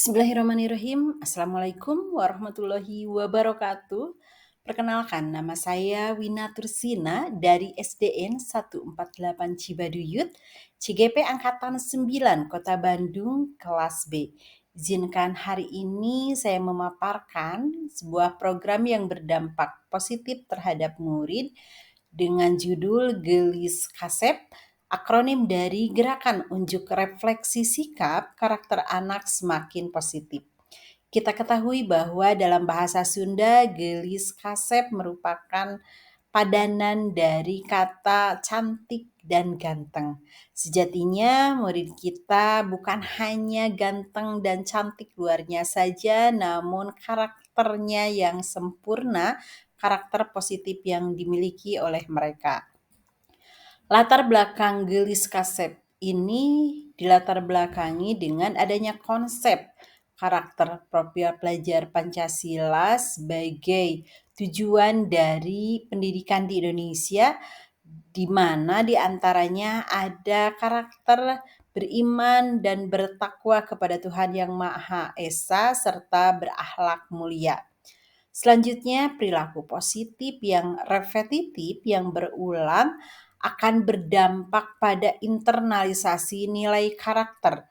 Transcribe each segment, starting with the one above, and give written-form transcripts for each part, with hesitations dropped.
Bismillahirrahmanirrahim. Assalamualaikum warahmatullahi wabarakatuh. Perkenalkan, nama saya Wina Tursina dari SDN 148 Cibaduyut, CGP Angkatan 9, Kota Bandung, kelas B. Izinkan hari ini saya memaparkan sebuah program yang berdampak positif terhadap murid dengan judul Gelis Kasep, akronim dari Gerakan Unjuk Refleksi Sikap Karakter Anak Semakin Positif. Kita ketahui bahwa dalam bahasa Sunda, gelis kasep merupakan padanan dari kata cantik dan ganteng. Sejatinya murid kita bukan hanya ganteng dan cantik luarnya saja, namun karakternya yang sempurna, karakter positif yang dimiliki oleh mereka. Latar belakang gelis kasep ini dilatar belakangi dengan adanya konsep karakter profil pelajar Pancasila sebagai tujuan dari pendidikan di Indonesia, di mana diantaranya ada karakter beriman dan bertakwa kepada Tuhan Yang Maha Esa serta berakhlak mulia. Selanjutnya, perilaku positif yang repetitif yang berulang akan berdampak pada internalisasi nilai karakter.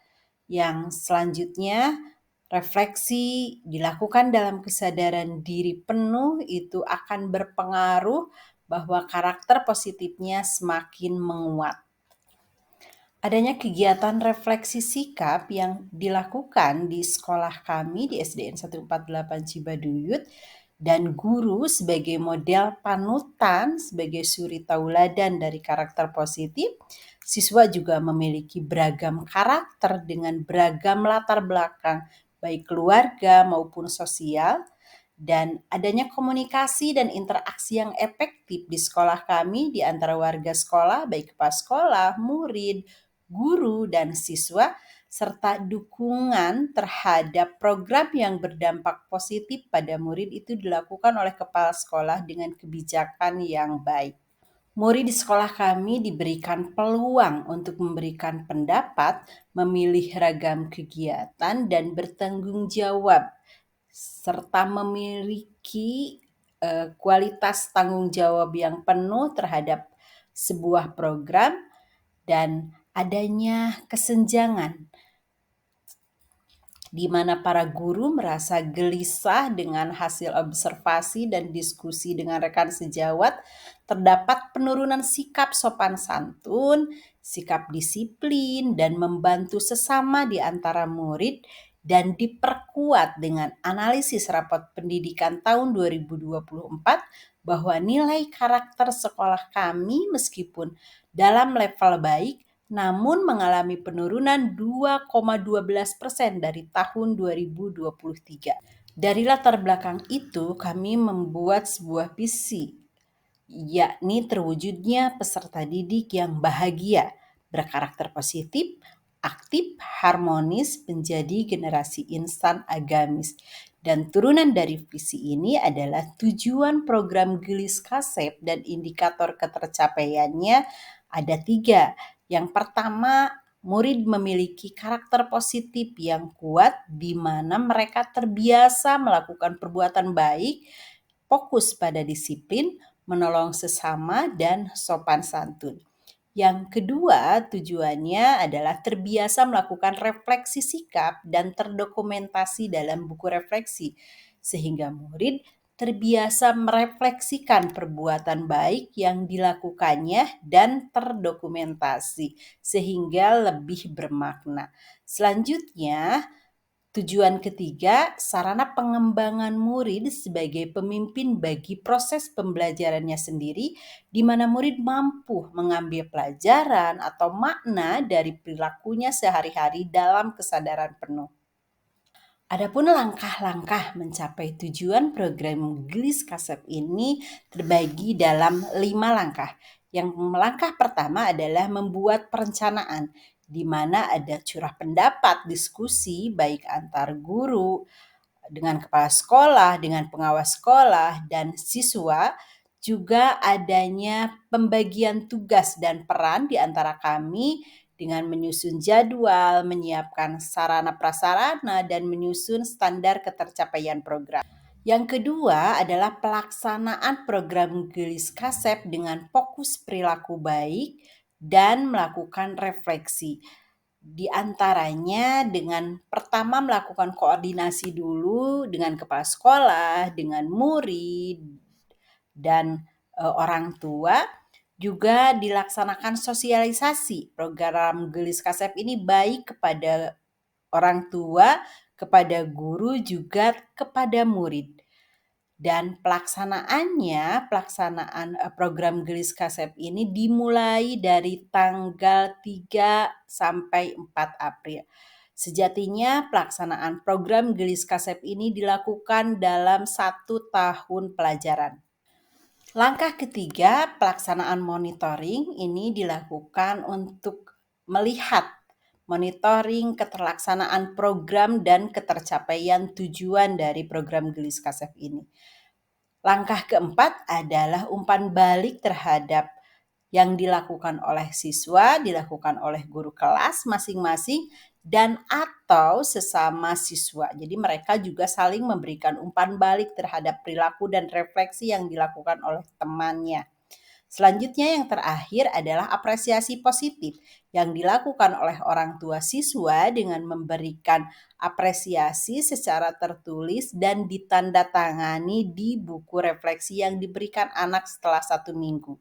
Yang selanjutnya, refleksi dilakukan dalam kesadaran diri penuh itu akan berpengaruh bahwa karakter positifnya semakin menguat. Adanya kegiatan refleksi sikap yang dilakukan di sekolah kami di SDN 148 Cibaduyut dan guru sebagai model panutan, sebagai suri tauladan dari karakter positif. Siswa juga memiliki beragam karakter dengan beragam latar belakang, baik keluarga maupun sosial, dan adanya komunikasi dan interaksi yang efektif di sekolah kami di antara warga sekolah, baik kepala sekolah, murid, guru, dan siswa, serta dukungan terhadap program yang berdampak positif pada murid itu dilakukan oleh kepala sekolah dengan kebijakan yang baik. Murid di sekolah kami diberikan peluang untuk memberikan pendapat, memilih ragam kegiatan, dan bertanggung jawab, serta memiliki kualitas tanggung jawab yang penuh terhadap sebuah program dan adanya kesenjangan di mana para guru merasa gelisah dengan hasil observasi dan diskusi dengan rekan sejawat, terdapat penurunan sikap sopan santun, sikap disiplin, dan membantu sesama di antara murid, dan diperkuat dengan analisis rapot pendidikan tahun 2024 bahwa nilai karakter sekolah kami meskipun dalam level baik, namun mengalami penurunan 2,12% dari tahun 2023. Dari latar belakang itu, kami membuat sebuah visi, yakni terwujudnya peserta didik yang bahagia, berkarakter positif, aktif, harmonis, menjadi generasi insan agamis. Dan turunan dari visi ini adalah tujuan program Gelis Kasep dan indikator ketercapaiannya ada 3. Yang pertama, murid memiliki karakter positif yang kuat di mana mereka terbiasa melakukan perbuatan baik, fokus pada disiplin, menolong sesama, dan sopan santun. Yang kedua, tujuannya adalah terbiasa melakukan refleksi sikap dan terdokumentasi dalam buku refleksi, sehingga murid terbiasa merefleksikan perbuatan baik yang dilakukannya dan terdokumentasi, sehingga lebih bermakna. Selanjutnya, tujuan ketiga, sarana pengembangan murid sebagai pemimpin bagi proses pembelajarannya sendiri, di mana murid mampu mengambil pelajaran atau makna dari perilakunya sehari-hari dalam kesadaran penuh. Adapun langkah-langkah mencapai tujuan program Gelis Kasep ini terbagi dalam 5 langkah. Yang langkah pertama adalah membuat perencanaan, di mana ada curah pendapat, diskusi baik antar guru, dengan kepala sekolah, dengan pengawas sekolah, dan siswa. Juga adanya pembagian tugas dan peran di antara kami dengan menyusun jadwal, menyiapkan sarana prasarana, dan menyusun standar ketercapaian program. Yang kedua adalah pelaksanaan program Gelis Kasep dengan fokus perilaku baik dan melakukan refleksi. Di antaranya dengan pertama melakukan koordinasi dulu dengan kepala sekolah, dengan murid, dan orang tua. Juga dilaksanakan sosialisasi. Program Gelis Kasep ini baik kepada orang tua, kepada guru, juga kepada murid. Dan pelaksanaan program Gelis Kasep ini dimulai dari tanggal 3 sampai 4 April. Sejatinya pelaksanaan program Gelis Kasep ini dilakukan dalam 1 tahun pelajaran. Langkah ketiga, pelaksanaan monitoring ini dilakukan untuk melihat monitoring keterlaksanaan program dan ketercapaian tujuan dari program Gelis Kasep ini. Langkah keempat adalah umpan balik terhadap yang dilakukan oleh siswa, dilakukan oleh guru kelas masing-masing, dan atau sesama siswa. Jadi mereka juga saling memberikan umpan balik terhadap perilaku dan refleksi yang dilakukan oleh temannya. Selanjutnya yang terakhir adalah apresiasi positif yang dilakukan oleh orang tua siswa dengan memberikan apresiasi secara tertulis dan ditandatangani di buku refleksi yang diberikan anak setelah 1 minggu.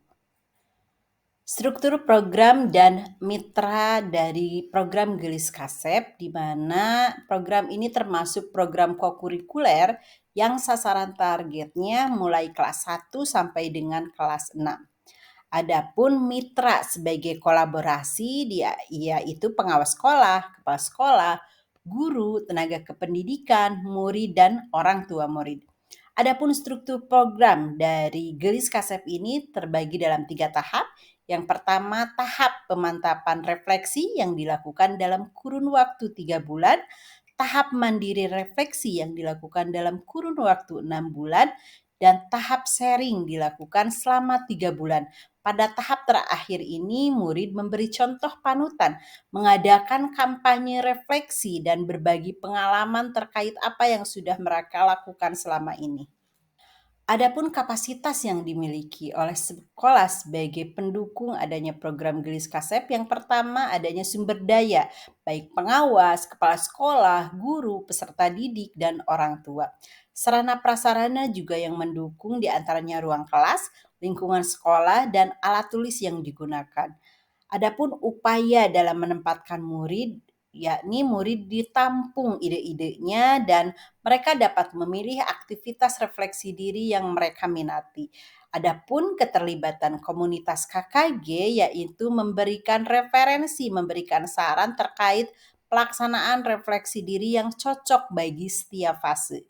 Struktur program dan mitra dari program Gelis Kasep, di mana program ini termasuk program kokurikuler yang sasaran targetnya mulai kelas 1 sampai dengan kelas 6. Adapun mitra sebagai kolaborasi yaitu pengawas sekolah, kepala sekolah, guru, tenaga kependidikan, murid, dan orang tua murid. Adapun struktur program dari Gelis Kasep ini terbagi dalam 3 tahap. Yang pertama, tahap pemantapan refleksi yang dilakukan dalam kurun waktu 3 bulan, tahap mandiri refleksi yang dilakukan dalam kurun waktu 6 bulan, dan tahap sharing dilakukan selama 3 bulan. Pada tahap terakhir ini, murid memberi contoh panutan, mengadakan kampanye refleksi, dan berbagi pengalaman terkait apa yang sudah mereka lakukan selama ini. Adapun kapasitas yang dimiliki oleh sekolah sebagai pendukung adanya program Gelis Kasep, yang pertama adanya sumber daya, baik pengawas, kepala sekolah, guru, peserta didik, dan orang tua. Sarana prasarana juga yang mendukung, diantaranya ruang kelas, lingkungan sekolah, dan alat tulis yang digunakan. Adapun upaya dalam menempatkan murid, yakni murid ditampung ide-idenya dan mereka dapat memilih aktivitas refleksi diri yang mereka minati. Adapun keterlibatan komunitas KKG yaitu memberikan referensi, memberikan saran terkait pelaksanaan refleksi diri yang cocok bagi setiap fase.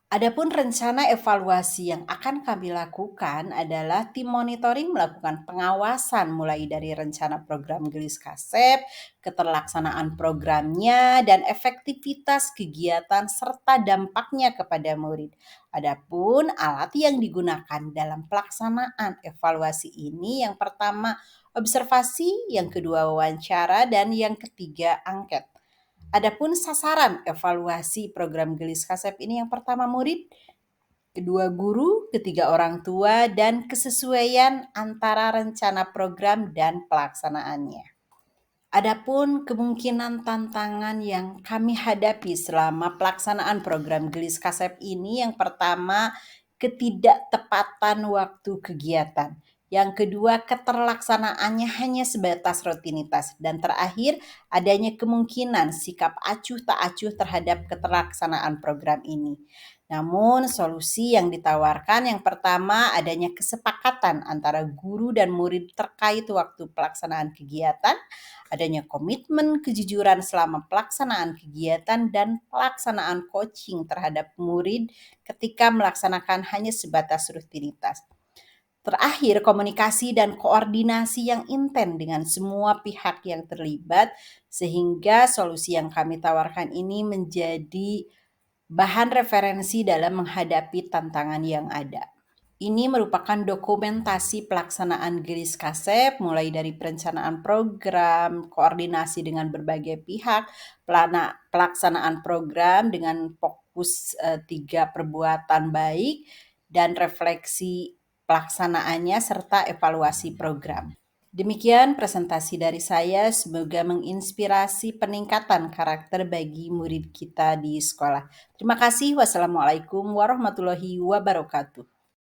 Adapun rencana evaluasi yang akan kami lakukan adalah tim monitoring melakukan pengawasan mulai dari rencana program Gelis Kasep, keterlaksanaan programnya, dan efektivitas kegiatan serta dampaknya kepada murid. Adapun alat yang digunakan dalam pelaksanaan evaluasi ini yang pertama observasi, yang kedua wawancara, dan yang ketiga angket. Adapun sasaran evaluasi program Gelis Kasep ini yang pertama murid, kedua guru, ketiga orang tua, dan kesesuaian antara rencana program dan pelaksanaannya. Adapun kemungkinan tantangan yang kami hadapi selama pelaksanaan program Gelis Kasep ini yang pertama ketidaktepatan waktu kegiatan. Yang kedua, keterlaksanaannya hanya sebatas rutinitas. Dan terakhir, adanya kemungkinan sikap acuh tak acuh terhadap keterlaksanaan program ini. Namun, solusi yang ditawarkan yang pertama adanya kesepakatan antara guru dan murid terkait waktu pelaksanaan kegiatan, adanya komitmen kejujuran selama pelaksanaan kegiatan, dan pelaksanaan coaching terhadap murid ketika melaksanakan hanya sebatas rutinitas. Terakhir, komunikasi dan koordinasi yang intens dengan semua pihak yang terlibat sehingga solusi yang kami tawarkan ini menjadi bahan referensi dalam menghadapi tantangan yang ada. Ini merupakan dokumentasi pelaksanaan GRIS KASEP mulai dari perencanaan program, koordinasi dengan berbagai pihak, pelaksanaan program dengan fokus 3 perbuatan baik, dan refleksi pelaksanaannya serta evaluasi program. Demikian presentasi dari saya, semoga menginspirasi peningkatan karakter bagi murid kita di sekolah. Terima kasih. Wassalamualaikum warahmatullahi wabarakatuh.